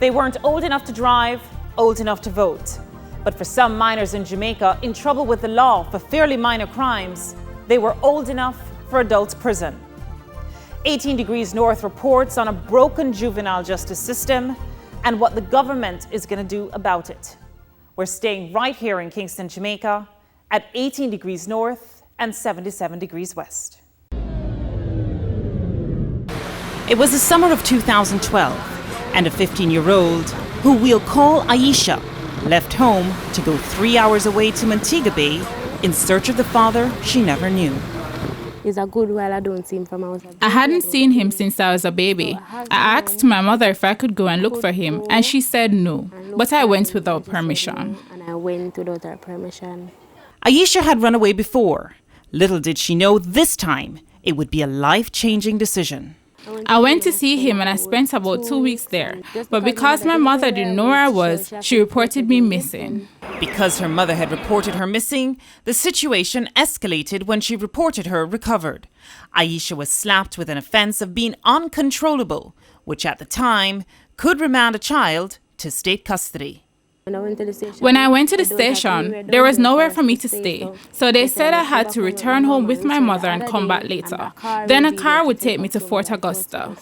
They weren't old enough to drive, old enough to vote. But for some minors in Jamaica in trouble with the law for fairly minor crimes, they were old enough for adult prison. 18 Degrees North reports on a broken juvenile justice system and what the government is going to do about it. We're staying right here in Kingston, Jamaica, at 18 Degrees North and 77 Degrees West. It was the summer of 2012, and a 15-year-old, who we'll call Aisha, left home to go 3 hours away to Montego Bay in search of the father she never knew. It's a good while I don't see him from house. I hadn't seen him since I was a baby. I asked my mother if I could go and look for him, and she said no. But I went without permission. And I went without her permission. Aisha had run away before. Little did she know this time it would be a life-changing decision. I went to see him and I spent about 2 weeks there. But because my mother didn't know where I was, she reported me missing. Because her mother had reported her missing, the situation escalated when she reported her recovered. Aisha was slapped with an offence of being uncontrollable, which at the time could remand a child to state custody. When I went to the station, there was nowhere for me to stay. So they said I had to return home with my mother and come back later. Then a car would take me to Fort Augusta.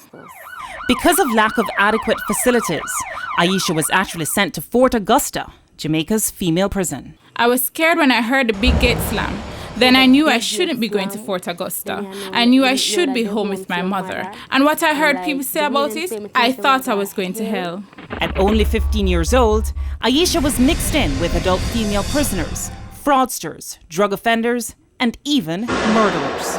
Because of lack of adequate facilities, Aisha was actually sent to Fort Augusta, Jamaica's female prison. I was scared when I heard the big gate slam. Then I knew I shouldn't be going to Fort Augusta. I knew I should be home with my mother. And what I heard people say about it, I thought I was going to hell. At only 15 years old, Aisha was mixed in with adult female prisoners, fraudsters, drug offenders, and even murderers.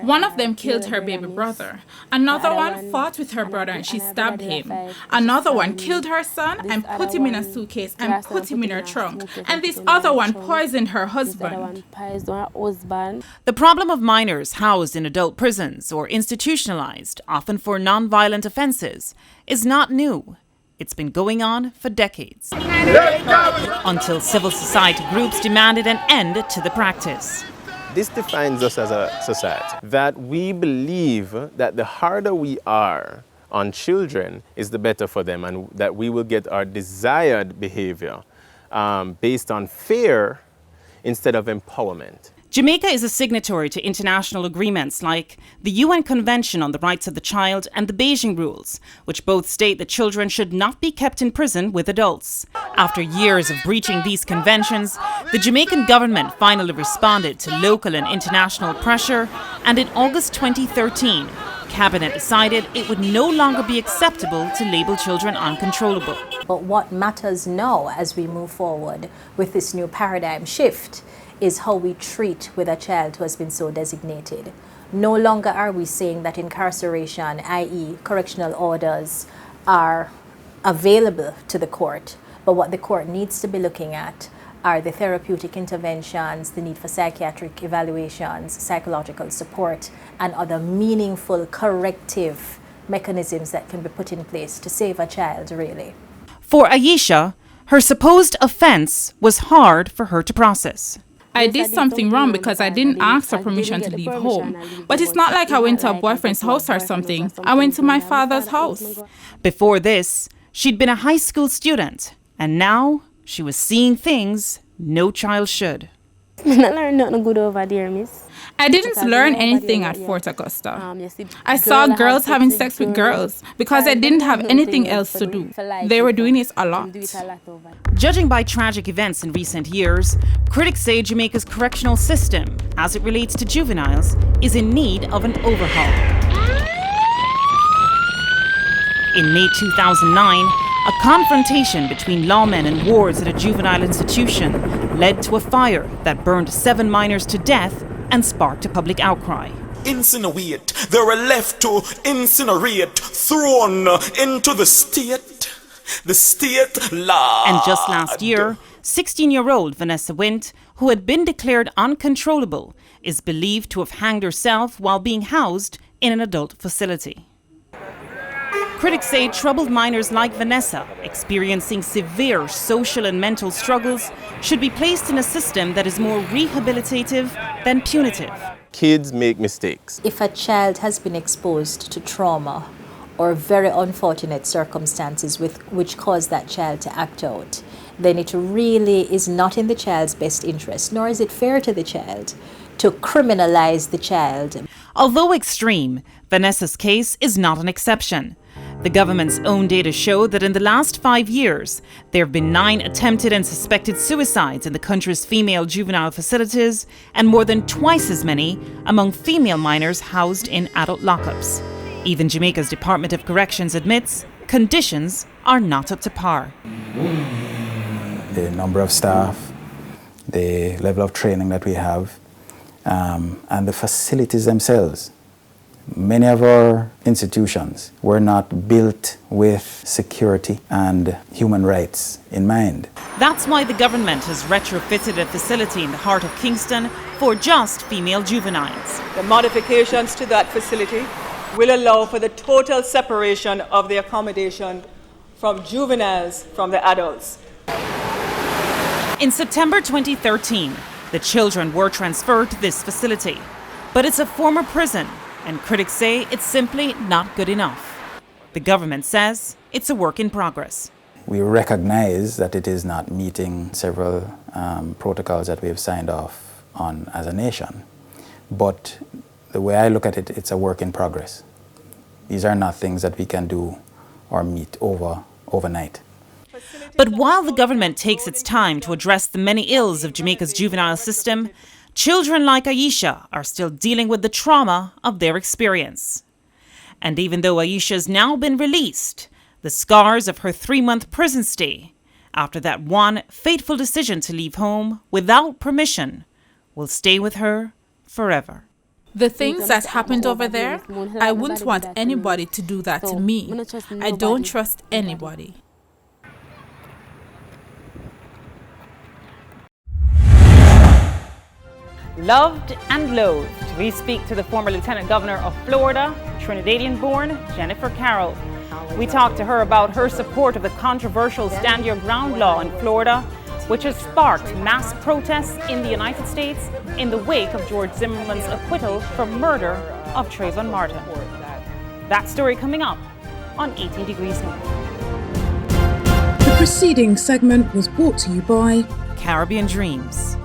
One of them killed her baby brother. Another one fought with her brother and she stabbed him. Another one killed her son and put him in a suitcase and put him in her trunk. And this other one poisoned her husband. The problem of minors housed in adult prisons or institutionalized, often for non-violent offenses, is not new. It's been going on for decades. Until civil society groups demanded an end to the practice. This defines us as a society, that we believe that the harder we are on children is the better for them, and that we will get our desired behavior based on fear instead of empowerment. Jamaica is a signatory to international agreements like the UN Convention on the Rights of the Child and the Beijing Rules, which both state that children should not be kept in prison with adults. After years of breaching these conventions, the Jamaican government finally responded to local and international pressure, and in August 2013, Cabinet decided it would no longer be acceptable to label children uncontrollable. But what matters now as we move forward with this new paradigm shift is how we treat with a child who has been so designated. No longer are we saying that incarceration, i.e. correctional orders, are available to the court, but what the court needs to be looking at are the therapeutic interventions, the need for psychiatric evaluations, psychological support, and other meaningful corrective mechanisms that can be put in place to save a child, really. For Aisha, her supposed offense was hard for her to process. I did something wrong because I didn't ask for permission to leave home. But it's not like I went to a boyfriend's house or something. I went to my father's house. Before this, she'd been a high school student, and now she was seeing things no child should. I didn't learn nothing good over there, miss. I didn't learn anything at Fort Augusta. I saw girls having sex with girls because I didn't have anything else to do. They were doing it a lot. Judging by tragic events in recent years, critics say Jamaica's correctional system, as it relates to juveniles, is in need of an overhaul. In May 2009, a confrontation between lawmen and wards at a juvenile institution led to a fire that burned 7 minors to death and sparked a public outcry. Incinerate, they were left to incinerate, thrown into the state law. And just last year, 16-year-old Vanessa Wint, who had been declared uncontrollable, is believed to have hanged herself while being housed in an adult facility. Critics say troubled minors like Vanessa, experiencing severe social and mental struggles, should be placed in a system that is more rehabilitative than punitive. Kids make mistakes. If a child has been exposed to trauma or very unfortunate circumstances which cause that child to act out, then it really is not in the child's best interest, nor is it fair to the child to criminalize the child. Although extreme, Vanessa's case is not an exception. The government's own data show that in the last 5 years, there have been 9 attempted and suspected suicides in the country's female juvenile facilities and more than twice as many among female minors housed in adult lockups. Even Jamaica's Department of Corrections admits conditions are not up to par. The number of staff, the level of training that we have, and the facilities themselves. Many of our institutions were not built with security and human rights in mind. That's why the government has retrofitted a facility in the heart of Kingston for just female juveniles. The modifications to that facility will allow for the total separation of the accommodation from juveniles from the adults. In September 2013, the children were transferred to this facility, but it's a former prison, and critics say it's simply not good enough. The government says it's a work in progress. We recognize that it is not meeting several protocols that we have signed off on as a nation, but the way I look at it, it's a work in progress. These are not things that we can do or meet overnight. But while the government takes its time to address the many ills of Jamaica's juvenile system, children like Aisha are still dealing with the trauma of their experience. And even though Aisha's now been released, the scars of her 3-month prison stay, after that one fateful decision to leave home without permission, will stay with her forever. The things that happened over there, I wouldn't want anybody to do that to me. I don't trust anybody. Loved and loathed, we speak to the former Lieutenant Governor of Florida, Trinidadian-born Jennifer Carroll. We talked to her about her support of the controversial Stand Your Ground law in Florida, which has sparked mass protests in the United States in the wake of George Zimmerman's acquittal for murder of Trayvon Martin. That story coming up on 18 Degrees North. The preceding segment was brought to you by Caribbean Dreams.